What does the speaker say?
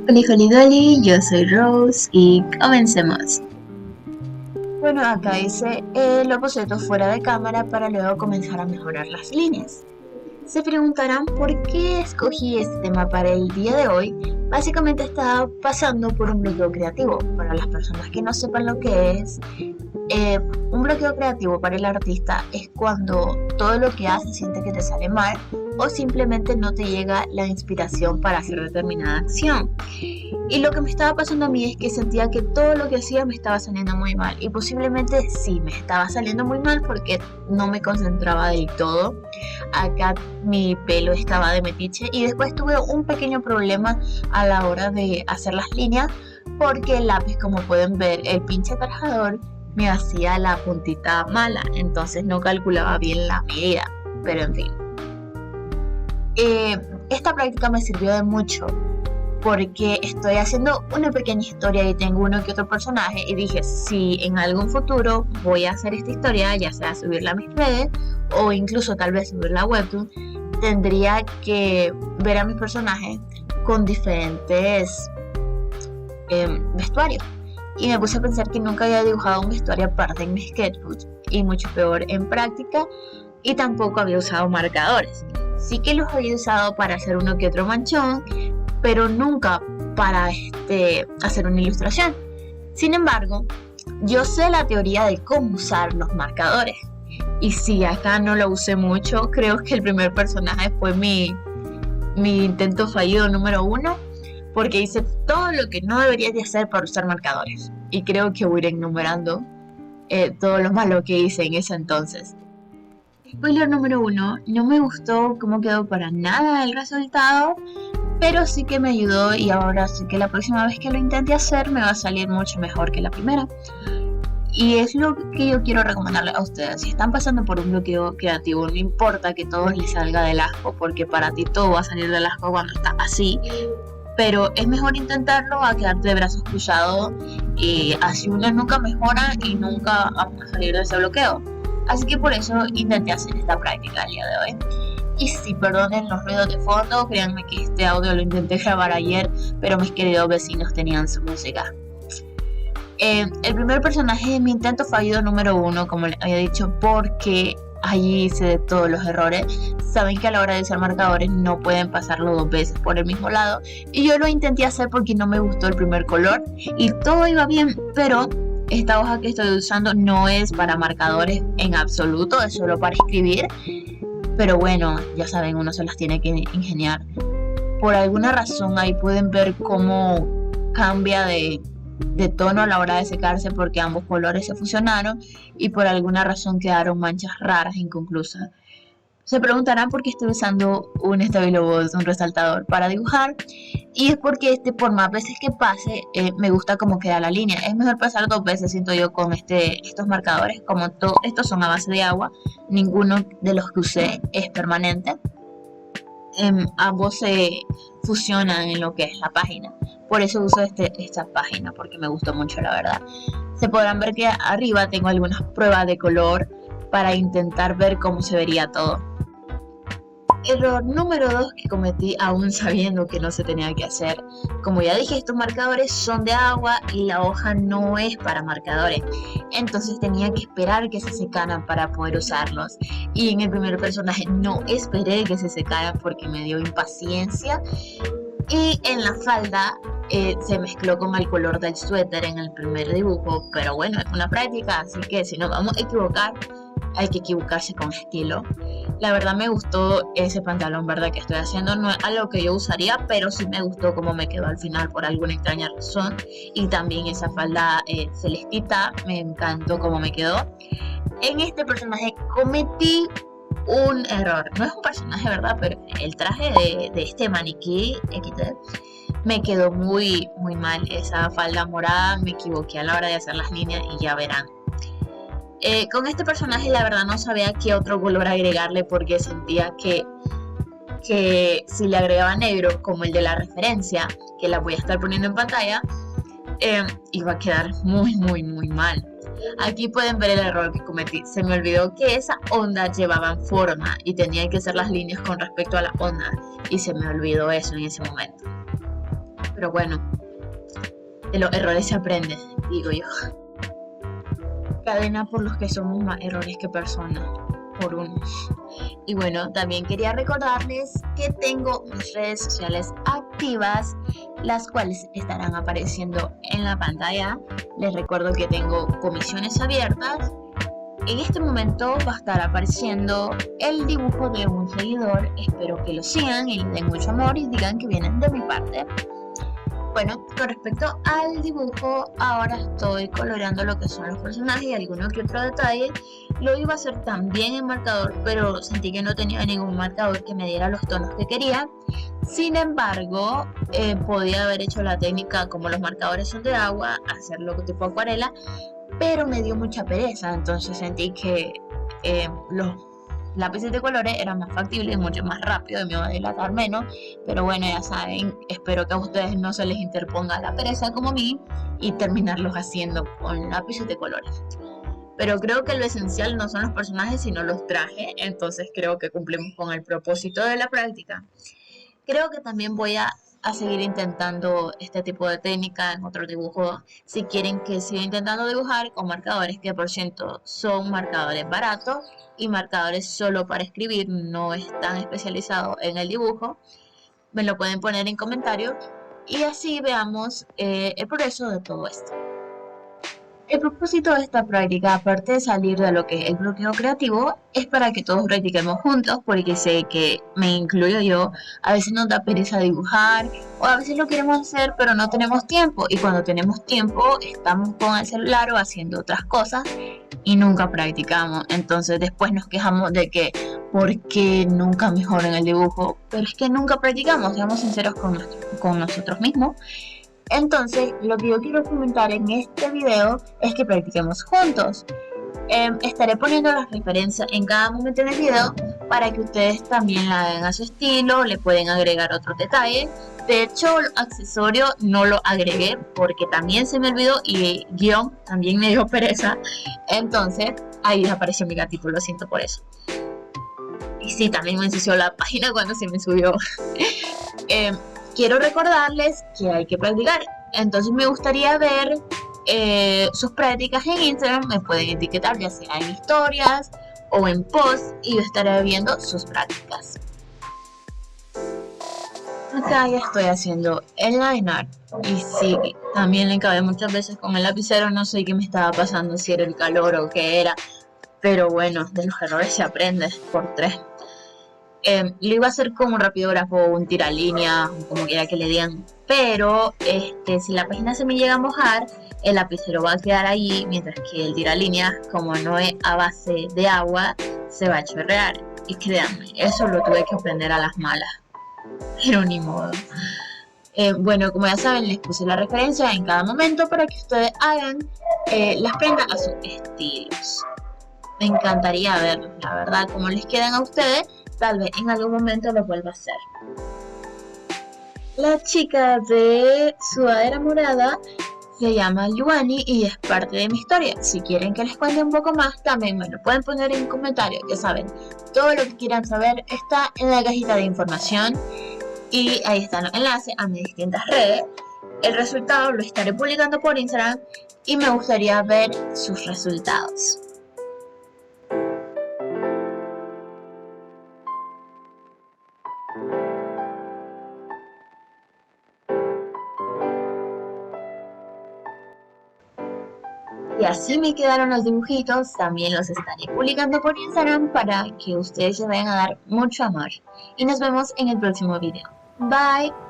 Hola, Dolly, yo soy Rose y comencemos. Bueno, acá hice lo boceto fuera de cámara para luego comenzar a mejorar las líneas. Se preguntarán por qué escogí este tema para el día de hoy. Básicamente estaba pasando por un bloqueo creativo. Para las personas que no sepan lo que es, un bloqueo creativo para el artista es cuando todo lo que hace siente que te sale mal o simplemente no te llega la inspiración para hacer determinada acción. Y lo que me estaba pasando a mí es que sentía que todo lo que hacía me estaba saliendo muy mal. Y posiblemente sí, me estaba saliendo muy mal porque no me concentraba del todo. Acá mi pelo estaba de metiche. Y después tuve un pequeño problema a la hora de hacer las líneas. Porque el lápiz, como pueden ver, el pinche tarjador me hacía la puntita mala. Entonces no calculaba bien la medida. Pero en fin. Esta práctica me sirvió de mucho porque estoy haciendo una pequeña historia y tengo uno que otro personaje y dije, si en algún futuro voy a hacer esta historia, ya sea subirla a mis redes o incluso tal vez subirla a Webtoon, tendría que ver a mis personajes con diferentes vestuarios. Y me puse a pensar que nunca había dibujado un vestuario aparte en mi sketchbook y mucho peor en práctica, y tampoco había usado marcadores. Sí que los había usado para hacer uno que otro manchón, pero nunca para hacer una ilustración. Sin embargo, yo sé la teoría de cómo usar los marcadores. Y si acá no lo usé mucho, creo que el primer personaje fue mi intento fallido número 1, porque hice todo lo que no debería de hacer para usar marcadores. Y creo que voy a ir enumerando todo lo malo que hice en ese entonces. Spoiler número 1, no me gustó cómo quedó para nada el resultado, pero sí que me ayudó y ahora sí que la próxima vez que lo intente hacer me va a salir mucho mejor que la primera. Y es lo que yo quiero recomendarle a ustedes. Si están pasando por un bloqueo creativo, no importa que todo les salga del asco, porque para ti todo va a salir del asco cuando está así, pero es mejor intentarlo a quedarte de brazos cruzados, y así uno nunca mejora y nunca vamos a salir de ese bloqueo. Así que por eso intenté hacer esta práctica el día de hoy. Y sí, perdonen los ruidos de fondo, créanme que este audio lo intenté grabar ayer, pero mis queridos vecinos tenían su música. El primer personaje de mi intento fallido número 1, como les había dicho, porque allí hice todos los errores. Saben que a la hora de usar marcadores no pueden pasarlo 2 veces por el mismo lado, y yo lo intenté hacer porque no me gustó el primer color y todo iba bien, pero esta hoja que estoy usando no es para marcadores en absoluto, es solo para escribir. Pero bueno, ya saben, uno se las tiene que ingeniar. Por alguna razón ahí pueden ver cómo cambia de tono a la hora de secarse, porque ambos colores se fusionaron y por alguna razón quedaron manchas raras e inconclusas. Se preguntarán por qué estoy usando un Stabilo Boss, un resaltador para dibujar, y es porque por más veces que pase me gusta cómo queda la línea. Es mejor pasar 2 veces, siento yo, con estos marcadores. Como estos son a base de agua, ninguno de los que usé es permanente. Ambos se fusionan en lo que es la página. Por eso uso esta página, porque me gustó mucho, la verdad. Se podrán ver que arriba tengo algunas pruebas de color para intentar ver cómo se vería todo. Error número 2 que cometí aún sabiendo que no se tenía que hacer. Como ya dije, estos marcadores son de agua y la hoja no es para marcadores. Entonces tenía que esperar que se secaran para poder usarlos. Y en el primer personaje no esperé que se secaran porque me dio impaciencia. Y en la falda se mezcló con el color del suéter en el primer dibujo. Pero bueno, es una práctica, así que si nos vamos a equivocar, hay que equivocarse con estilo. La verdad me gustó ese pantalón verde que estoy haciendo. No es algo que yo usaría, pero sí me gustó cómo me quedó al final por alguna extraña razón. Y también esa falda celestita, me encantó cómo me quedó. En este personaje cometí un error. No es un personaje, ¿verdad? Pero el traje de este maniquí XD me quedó muy, muy mal. Esa falda morada, me equivoqué a la hora de hacer las líneas y ya verán. Con este personaje la verdad no sabía qué otro color agregarle, porque sentía que si le agregaba negro como el de la referencia, que la voy a estar poniendo en pantalla, iba a quedar muy muy muy mal. Aquí pueden ver el error que cometí. Se me olvidó que esa onda llevaban forma y tenía que hacer las líneas con respecto a la onda, y se me olvidó eso en ese momento. pero bueno, de los errores se aprende, digo yo. Cadena por los que somos más errores que personas, por uno. Y bueno, también quería recordarles que tengo mis redes sociales activas, las cuales estarán apareciendo en la pantalla. Les recuerdo que tengo comisiones abiertas. En este momento va a estar apareciendo el dibujo de un seguidor. Espero que lo sigan y le den mucho amor y digan que vienen de mi parte. Bueno, con respecto al dibujo, ahora estoy coloreando lo que son los personajes y alguno que otro detalle. Lo iba a hacer también en marcador, pero sentí que no tenía ningún marcador que me diera los tonos que quería. Sin embargo, podía haber hecho la técnica como los marcadores son de agua, hacerlo tipo acuarela, pero me dio mucha pereza, entonces sentí que los lápices de colores eran más factibles y mucho más rápido y me iba a dilatar menos. Pero bueno, ya saben, espero que a ustedes no se les interponga la pereza como a mí y terminarlos haciendo con lápices de colores. Pero creo que lo esencial no son los personajes sino los trajes, entonces creo que cumplimos con el propósito de la práctica. Creo que también voy a seguir intentando este tipo de técnica en otros dibujos. Si quieren que siga intentando dibujar con marcadores, que por cierto son marcadores baratos y marcadores solo para escribir, no están especializados en el dibujo, me lo pueden poner en comentarios y así veamos el progreso de todo esto. El propósito de esta práctica, aparte de salir de lo que es el bloqueo creativo, es para que todos practiquemos juntos, porque sé que me incluyo yo, a veces nos da pereza dibujar, o a veces lo queremos hacer pero no tenemos tiempo, y cuando tenemos tiempo estamos con el celular o haciendo otras cosas y nunca practicamos. Entonces después nos quejamos de que ¿por qué nunca mejoro en el dibujo? Pero es que nunca practicamos, seamos sinceros con nosotros mismos. Entonces, lo que yo quiero comentar en este video es que practiquemos juntos. Estaré poniendo las referencias en cada momento en el video para que ustedes también la hagan a su estilo, le pueden agregar otros detalles. De hecho, los accesorios no lo agregué porque también se me olvidó y guión también me dio pereza. Entonces, ahí apareció mi gatito, lo siento por eso. Y sí, también me ensució la página cuando se me subió. Quiero recordarles que hay que practicar, entonces me gustaría ver sus prácticas en Instagram. Me pueden etiquetar ya sea en historias o en posts y yo estaré viendo sus prácticas. Acá ya estoy haciendo el line art y sí, también le acabé muchas veces con el lapicero, no sé qué me estaba pasando, si era el calor o qué era, pero bueno, de los errores se aprende por 3. Lo iba a hacer como un rapidógrafo, un tiralínea, como quiera que le digan, pero si la página se me llega a mojar, el lapicero va a quedar ahí, mientras que el tiralínea, como no es a base de agua, se va a chorrear. Y créanme, eso lo tuve que aprender a las malas, pero ni modo. Bueno, como ya saben, les puse la referencia en cada momento para que ustedes hagan las prendas a sus estilos. Me encantaría ver, la verdad, cómo les quedan a ustedes. Tal vez en algún momento lo vuelva a hacer. La chica de sudadera morada se llama Luani y es parte de mi historia. Si quieren que les cuente un poco más, también me lo pueden poner en comentarios. Ya saben, todo lo que quieran saber está en la cajita de información y ahí están los enlaces a mis distintas redes. El resultado lo estaré publicando por Instagram y me gustaría ver sus resultados. Y así me quedaron los dibujitos, también los estaré publicando por Instagram para que ustedes se vayan a dar mucho amor. Y nos vemos en el próximo video. Bye.